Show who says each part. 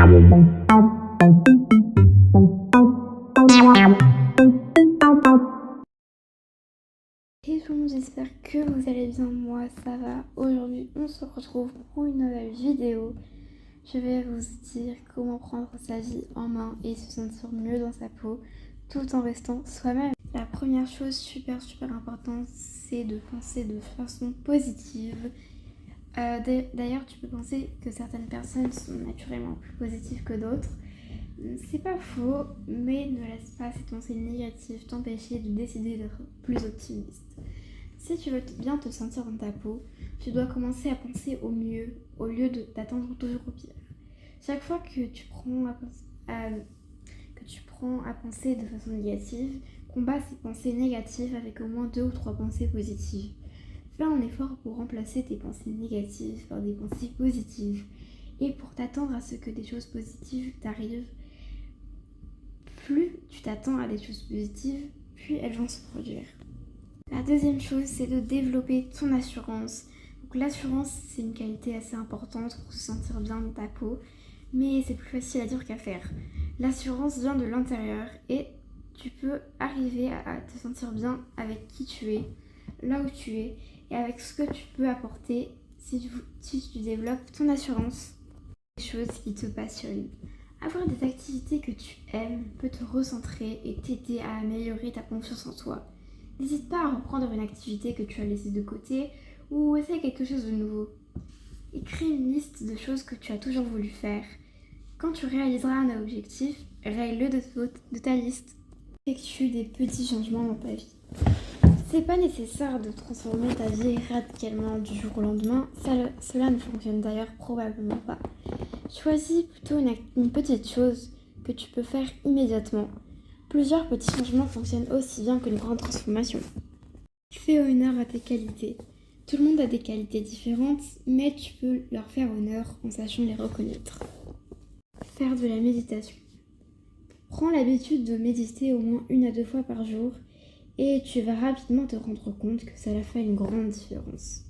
Speaker 1: Hey tout le monde, j'espère que vous allez bien, moi ça va. Aujourd'hui on se retrouve pour une nouvelle vidéo. Je vais vous dire comment prendre sa vie en main et se sentir mieux dans sa peau tout en restant soi-même. La première chose super importante, c'est de penser de façon positive. D'ailleurs tu peux penser que certaines personnes sont naturellement plus positives que d'autres. C'est pas faux, mais ne laisse pas ces pensées négatives t'empêcher de décider d'être plus optimiste. Si tu veux bien te sentir dans ta peau, tu dois commencer à penser au mieux au lieu d'attendre toujours au pire. Chaque fois que tu prends à penser de façon négative, combat ces pensées négatives avec au moins 2 ou 3 pensées positives. Fais un effort pour remplacer tes pensées négatives par des pensées positives et pour t'attendre à ce que des choses positives t'arrivent. Plus tu t'attends à des choses positives, plus elles vont se produire. La deuxième chose, c'est de développer ton assurance. Donc l'assurance, c'est une qualité assez importante pour se sentir bien dans ta peau, mais c'est plus facile à dire qu'à faire. L'assurance vient de l'intérieur et tu peux arriver à te sentir bien avec qui tu es, là où tu es, et avec ce que tu peux apporter si tu développes ton assurance. Des choses qui te passionnent. Avoir des activités que tu aimes peut te recentrer et t'aider à améliorer ta confiance en toi. N'hésite pas à reprendre une activité que tu as laissée de côté ou essaie quelque chose de nouveau. Écris une liste de choses que tu as toujours voulu faire. Quand tu réaliseras un objectif, raye-le de ta liste. Effectue des petits changements dans ta vie. C'est pas nécessaire de transformer ta vie radicalement du jour au lendemain, cela ne fonctionne d'ailleurs probablement pas. Choisis plutôt une petite chose que tu peux faire immédiatement. Plusieurs petits changements fonctionnent aussi bien qu'une grande transformation. Fais honneur à tes qualités. Tout le monde a des qualités différentes, mais tu peux leur faire honneur en sachant les reconnaître. Faire de la méditation. Prends l'habitude de méditer au moins 1 à 2 fois par jour et tu vas rapidement te rendre compte que cela fait une grande différence.